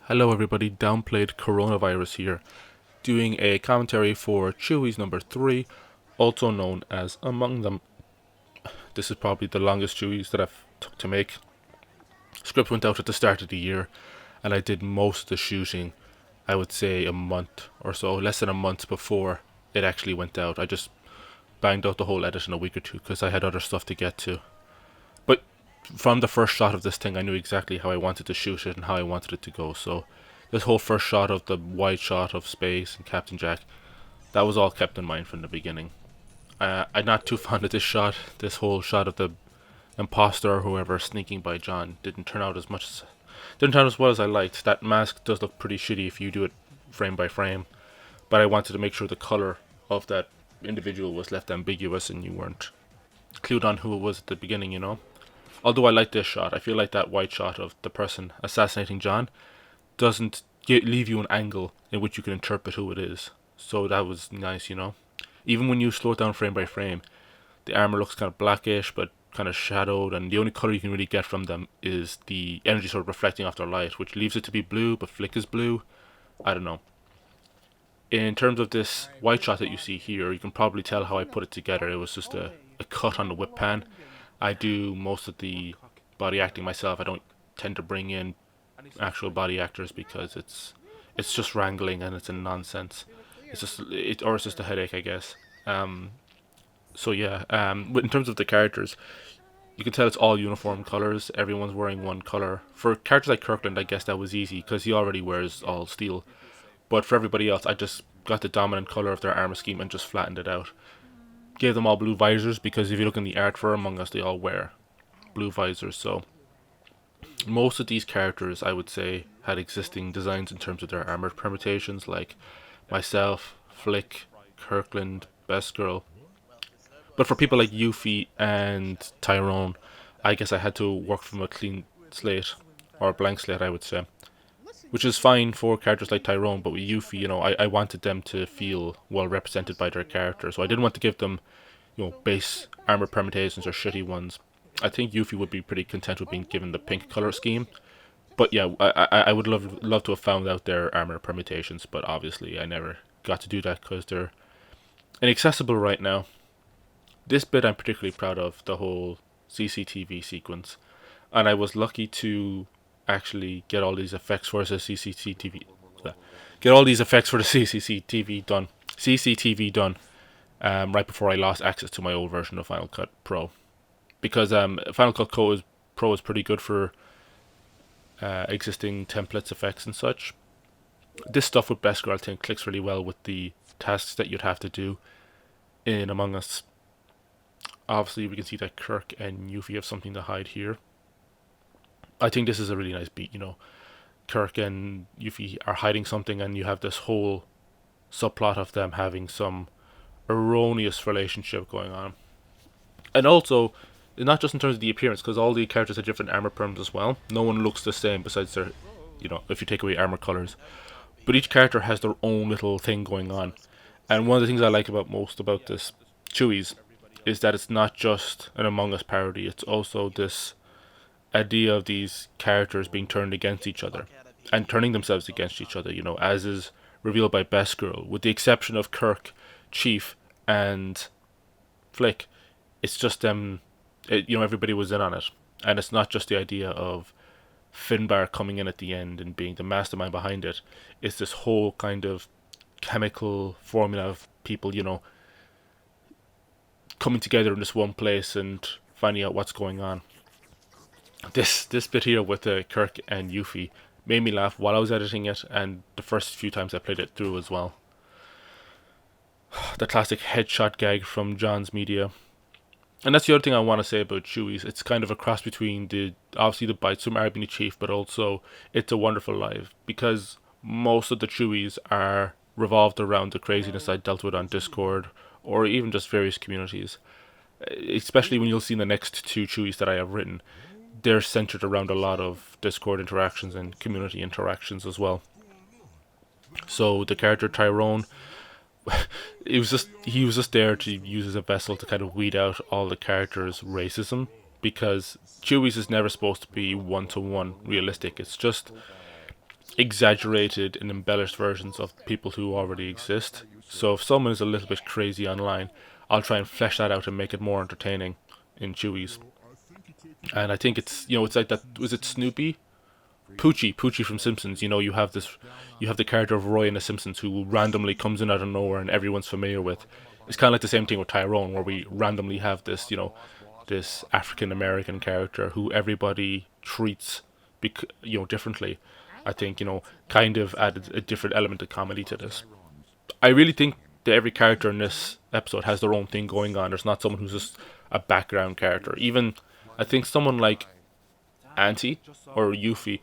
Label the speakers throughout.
Speaker 1: Hello everybody, Downplayed Coronavirus here, doing a commentary for Chewwies number 3, also known as Among Them. This is probably the longest Chewwies that I've took to make. Script went out at the start of the year, and I did most of the shooting, I would say a month or so, less than a month before it actually went out. I just banged out the whole edit in a week or two because I had other stuff to get to. But from the first shot of this thing, I knew exactly how I wanted to shoot it and how I wanted it to go. So this whole first shot of the wide shot of space and Captain Jack, that was all kept in mind from the beginning. I'm not too fond of this shot. This whole shot of the imposter or whoever sneaking by John didn't turn out as well as I liked. That mask does look pretty shitty if you do it frame by frame, but I wanted to make sure the color of that individual was left ambiguous and you weren't clued on who it was at the beginning, you know? Although I like this shot, I feel like that wide shot of the person assassinating John doesn't leave you an angle in which you can interpret who it is. So that was nice, you know? Even when you slow it down frame by frame, the armor looks kind of blackish but kind of shadowed, and the only color you can really get from them is the energy sort of reflecting off their light, which leaves it to be blue, but Flick is blue. I don't know. In terms of this wide shot that you see here, you can probably tell how I put it together. It was just a cut on the whip pan. I do most of the body acting myself. I don't tend to bring in actual body actors because it's just wrangling and it's a nonsense. It's just a headache, I guess. So yeah. But in terms of the characters, you can tell it's all uniform colors. Everyone's wearing one color. For characters like Kirkland, I guess that was easy because he already wears all steel. But for everybody else, I just got the dominant color of their armor scheme and just flattened it out. Gave them all blue visors because if you look in the art for Among Us, they all wear blue visors. So most of these characters, I would say, had existing designs in terms of their armor permutations, like myself, Flick, Kirkland, Best Girl. But for people like Yuffie and Tyrone, I guess I had to work from a clean slate, or a blank slate, I would say. Which is fine for characters like Tyrone, but with Yuffie, I wanted them to feel well represented by their character, so I didn't want to give them, base armor permutations or shitty ones. I think Yuffie would be pretty content with being given the pink color scheme, but yeah, I would love to have found out their armor permutations, but obviously I never got to do that because they're inaccessible right now. This bit I'm particularly proud of, the whole CCTV sequence, and I was lucky to actually get all these effects for the CCTV done right before I lost access to my old version of Final Cut Pro, because Final Cut Pro is pretty good for existing templates, effects and such. This stuff with Beskar I think clicks really well with the tasks that you'd have to do in Among Us. Obviously we can see that Kirk and Yuffie have something to hide here. I think this is a really nice beat, Kirk and Yuffie are hiding something, and you have this whole subplot of them having some erroneous relationship going on. And also, not just in terms of the appearance, because all the characters have different armor perms as well. No one looks the same besides their, if you take away armor colors. But each character has their own little thing going on. And one of the things I like most about this Chewwies is that it's not just an Among Us parody, it's also this idea of these characters being turned against each other and turning themselves against each other, as is revealed by Best Girl, with the exception of Kirk, Chief, and Flick. It's just them, everybody was in on it, and it's not just the idea of Finbar coming in at the end and being the mastermind behind it. It's this whole kind of chemical formula of people, coming together in this one place and finding out what's going on. This bit here with Kirk and Yuffie made me laugh while I was editing it, and the first few times I played it through as well. The classic headshot gag from John's media. And that's the other thing I want to say about Chewwies. It's kind of a cross between obviously the bites from Arbini Chief, but also It's a Wonderful Life, because most of the Chewwies are revolved around the craziness I dealt with on Discord, or even just various communities. Especially when you'll see in the next two Chewwies that I have written, they're centered around a lot of Discord interactions and community interactions as well. So the character Tyrone, he was just there to use as a vessel to kind of weed out all the characters' racism, because Chewwies is never supposed to be one-to-one realistic. exaggerated and embellished versions of people who already exist. So if someone is a little bit crazy online, I'll try and flesh that out and make it more entertaining in Chewwies. And I think it's, it's like that. Was it Snoopy? Poochie from Simpsons. You have the character of Roy in The Simpsons who randomly comes in out of nowhere and everyone's familiar with. It's kind of like the same thing with Tyrone, where we randomly have this, this African American character who everybody treats, differently. I think kind of added a different element of comedy to this. I really think that every character in this episode has their own thing going on. There's not someone who's just a background character. Even I think someone like Auntie or Yuffie,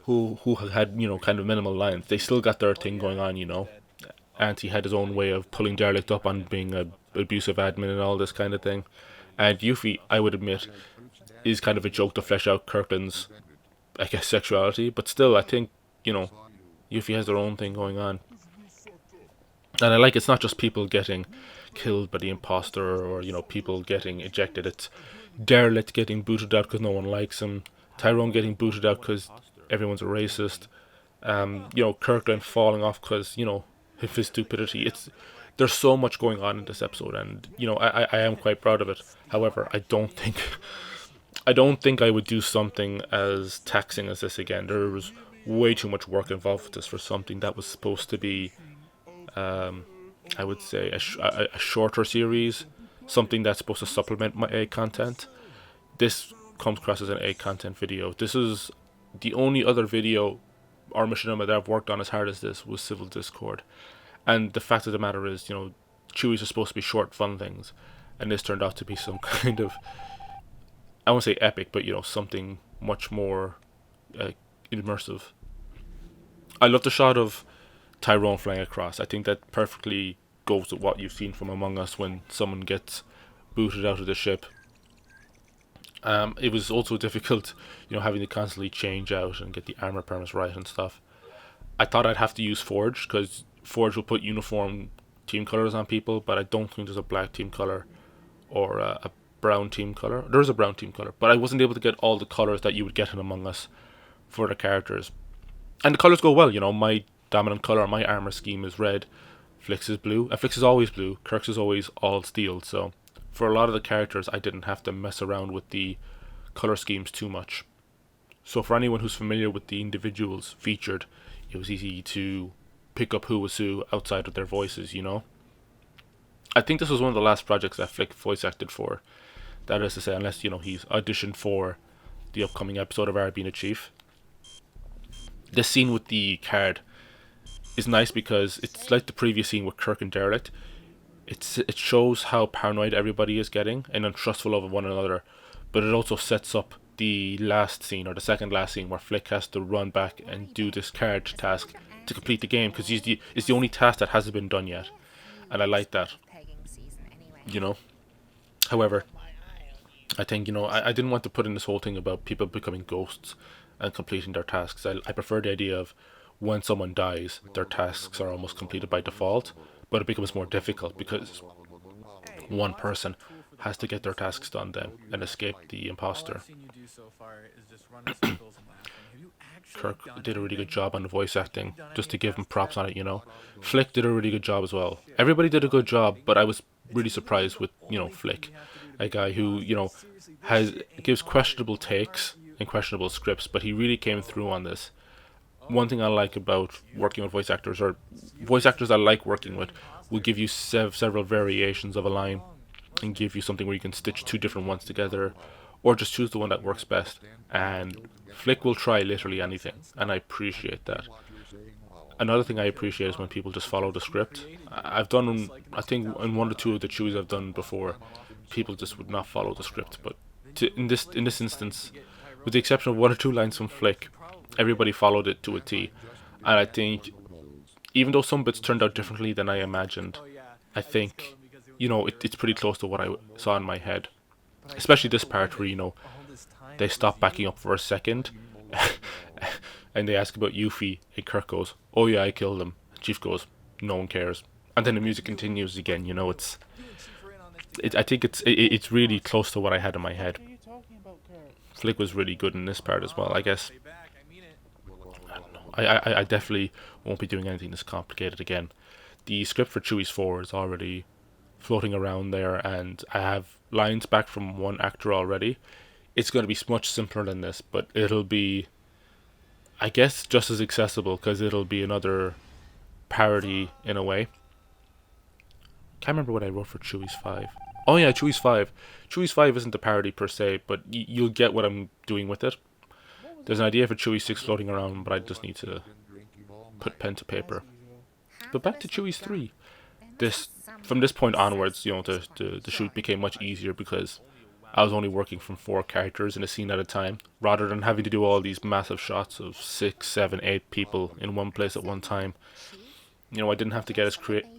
Speaker 1: who had kind of minimal lines, they still got their thing going on. Auntie had his own way of pulling Derelict up on being a abusive admin and all this kind of thing, and Yuffie, I would admit, is kind of a joke to flesh out Kirkland's, I guess, sexuality. But still, I think Yuffie has their own thing going on, and I like it's not just people getting killed by the imposter or people getting ejected. It's Derelict getting booted out because no one likes him, Tyrone getting booted out because everyone's a racist, Kirkland falling off because of his stupidity. There's so much going on in this episode, and I am quite proud of it. However, I don't think I would do something as taxing as this again. There was way too much work involved with this for something that was supposed to be, I would say, a shorter series, something that's supposed to supplement my A content. This comes across as an A content video. This is the only other video or machinima that I've worked on as hard as this was Civil Discord. And the fact of the matter is, Chewwies are supposed to be short, fun things, and this turned out to be some kind of, I won't say epic, but something much more immersive. I love the shot of Tyrone flying across. I think that perfectly goes with what you've seen from Among Us when someone gets booted out of the ship. It was also difficult, having to constantly change out and get the armor permits right and stuff. I thought I'd have to use Forge, because Forge will put uniform team colors on people, but I don't think there's a black team color or a brown team color. There's a brown team color, but I wasn't able to get all the colors that you would get in Among Us for the characters. And the colors go well, my dominant color, my armor scheme is red, Flick's is blue. Flick's is always blue, Kirk's is always all steel, so for a lot of the characters I didn't have to mess around with the color schemes too much. So for anyone who's familiar with the individuals featured, it was easy to pick up who was who outside of their voices, I think this was one of the last projects that Flick voice acted for. That is to say, unless, he's auditioned for the upcoming episode of Our Being a Chief. This scene with the card is nice because it's like the previous scene with Kirk and Derelict. It shows how paranoid everybody is getting and untrustful of one another, but it also sets up the last scene, or the second last scene, where Flick has to run back and do this card task to complete the game, because it's the only task that hasn't been done yet, and I like that. However, I think I didn't want to put in this whole thing about people becoming ghosts and completing their tasks. I prefer the idea of when someone dies, their tasks are almost completed by default, but it becomes more difficult because one person has to get their tasks done then and escape the imposter. Kirk did a really good job on the voice acting, just to give him props on it. Flick did a really good job as well. Everybody did a good job, but I was really surprised with, Flick, a guy who, gives questionable takes and questionable scripts, but he really came through on this. One thing I like about working with voice actors, or voice actors I like working with, will give you several variations of a line and give you something where you can stitch two different ones together, or just choose the one that works best. And Flick will try literally anything, and I appreciate that. Another thing I appreciate is when people just follow the script. I've done, I think, in one or two of the Chewies I've done before, people just would not follow the script. But in this instance, with the exception of one or two lines from Flick, everybody followed it to a T. And I think, even though some bits turned out differently than I imagined, I think, it's pretty close to what I saw in my head. Especially this part where, they stop backing up for a second and they ask about Yuffie, and Kirk goes, "Oh yeah, I killed him." Chief goes, "No one cares." And then the music continues again. I think it's really close to what I had in my head. Flick was really good in this part as well, I guess. I don't know. I definitely won't be doing anything this complicated again. The script for Chewie's 4 is already floating around there, and I have lines back from one actor already. It's going to be much simpler than this, but it'll be, I guess, just as accessible because it'll be another parody in a way. Can't remember what I wrote for Chewie's 5. Oh yeah, Chewie's 5. Chewie's 5 isn't a parody per se, but you'll get what I'm doing with it. There's an idea for Chewie's 6 floating around, but I just need to put pen to paper. But back to Chewie's 3. From this point onwards, the shoot became much easier because I was only working from 4 characters in a scene at a time, rather than having to do all these massive shots of 6, 7, 8 people in one place at one time. I didn't have to get as creative.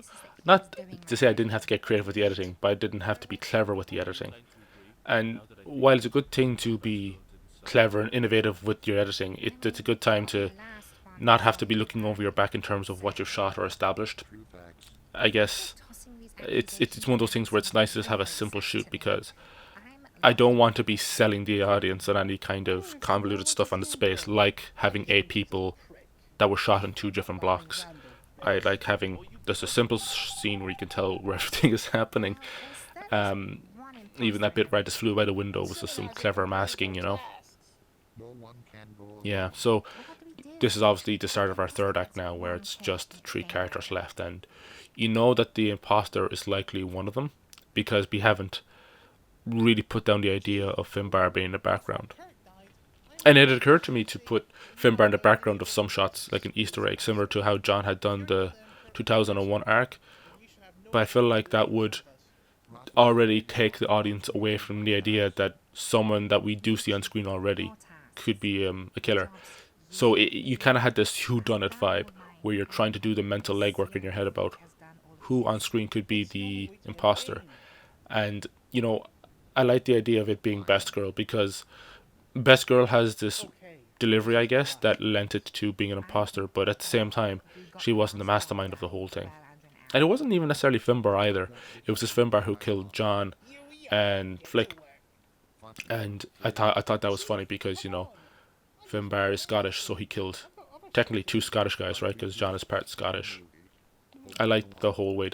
Speaker 1: Not to say I didn't have to get creative with the editing, but I didn't have to be clever with the editing. And while it's a good thing to be clever and innovative with your editing, it's a good time to not have to be looking over your back in terms of what you've shot or established. I guess it's one of those things where it's nice to just have a simple shoot because I don't want to be selling the audience on any kind of convoluted stuff on the space, like having 8 people that were shot in 2 different blocks. I like having just a simple scene where you can tell where everything is happening. Even that bit where I just flew by the window was just some clever masking. Yeah, so this is obviously the start of our 3rd act now, where it's just 3 characters left, and you know that the imposter is likely one of them, because we haven't really put down the idea of Finbar being in the background. And it occurred to me to put Finbar in the background of some shots, like an Easter egg, similar to how John had done the 2001 arc, but I feel like that would already take the audience away from the idea that someone that we do see on screen already could be a killer. So you kind of had this whodunit vibe where you're trying to do the mental legwork in your head about who on screen could be the imposter. And, I like the idea of it being Best Girl because Best Girl has this delivery, I guess, that lent it to being an imposter, but at the same time, she wasn't the mastermind of the whole thing. And it wasn't even necessarily Finbar either. It was just Finbar who killed John and Flick. And I thought that was funny because, Finbar is Scottish, so he killed technically 2 Scottish guys, right? Because John is part Scottish. I liked the whole way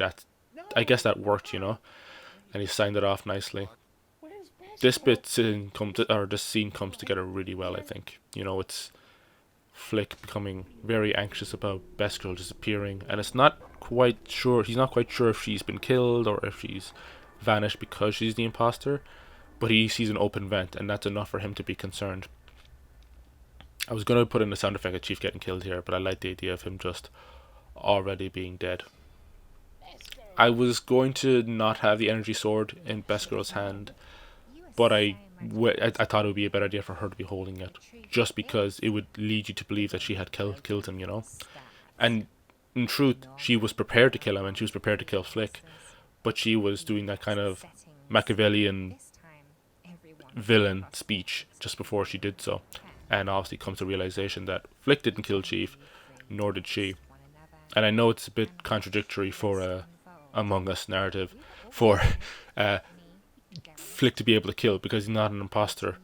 Speaker 1: I guess that worked, and he signed it off nicely. This scene comes together really well, I think. It's Flick becoming very anxious about Best Girl disappearing, and he's not quite sure if she's been killed or if she's vanished because she's the imposter, but he sees an open vent, and that's enough for him to be concerned. I was going to put in the sound effect of Chief getting killed here, but I like the idea of him just already being dead. I was going to not have the energy sword in Best Girl's hand, but I thought it would be a better idea for her to be holding it, just because it would lead you to believe that she had killed him, And in truth, she was prepared to kill him, and she was prepared to kill Flick, but she was doing that kind of Machiavellian villain speech just before she did so. And obviously comes to realization that Flick didn't kill Chief, nor did she. And I know it's a bit contradictory for a Among Us narrative for Flick to be able to kill because he's not an imposter,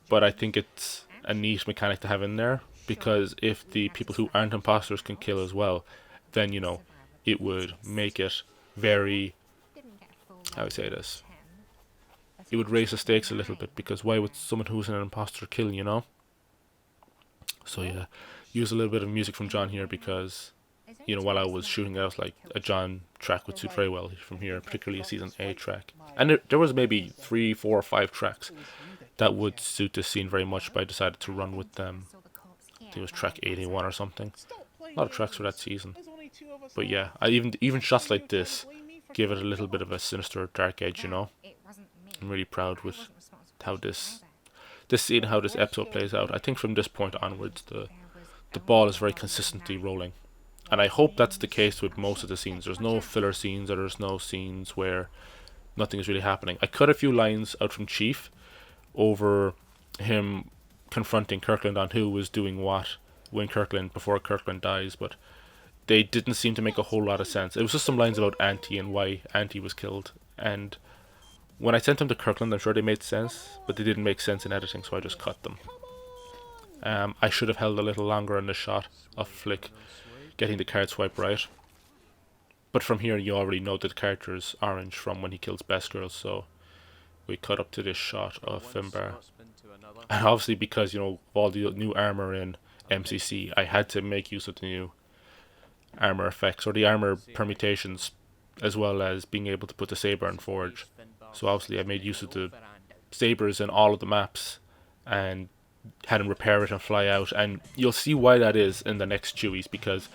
Speaker 1: but I think it's a neat mechanic to have in there, because if the people who aren't imposters can kill as well, then it would make it very, how would I say this, it would raise the stakes a little bit, because why would someone who's an imposter kill, So yeah, use a little bit of music from John here because, while I was shooting it, I was like, a John track would suit very well from here, particularly a Season 8 track. And there was maybe 3, 4, or 5 tracks that would suit this scene very much, but I decided to run with them. I think it was track 81 or something. A lot of tracks for that season. But yeah, even shots like this give it a little bit of a sinister, dark edge, I'm really proud with how this scene, how this episode plays out. I think from this point onwards, the ball is very consistently rolling. And I hope that's the case with most of the scenes. There's no filler scenes, or there's no scenes where nothing is really happening. I cut a few lines out from Chief over him confronting Kirkland on who was doing what before Kirkland dies, but they didn't seem to make a whole lot of sense. It was just some lines about Auntie and why Auntie was killed. And when I sent them to Kirkland, I'm sure they made sense, but they didn't make sense in editing, so I just cut them. I should have held a little longer on the shot of Flick getting the card swipe right. But from here, you already know that the character is orange from when he kills Beskar, so we cut up to this shot of Finbar. And obviously, because, all the new armor in MCC, I had to make use of the new armor effects, or the armor permutations, as well as being able to put the saber in Forge. So obviously I made use of the sabers in all of the maps and had him repair it and fly out, and you'll see why that is in the next Chewwies, because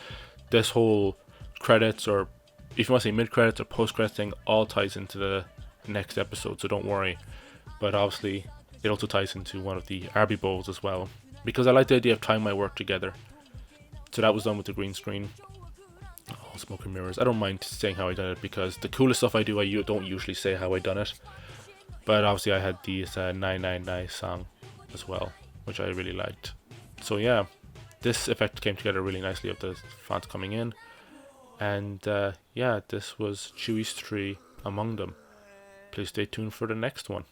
Speaker 1: this whole credits, or if you want to say mid-credits or post-credits thing, all ties into the next episode, so don't worry. But obviously it also ties into one of the RB bowls as well, because I like the idea of tying my work together. So that was done with the green screen. Oh, smoke and mirrors. I don't mind saying how I done it, because the coolest stuff I do, I don't usually say how I done it. But obviously I had this 999 song as well, which I really liked. So yeah, this effect came together really nicely of the fonts coming in. And yeah, this was Chewwies 3 Among Them. Please stay tuned for the next one.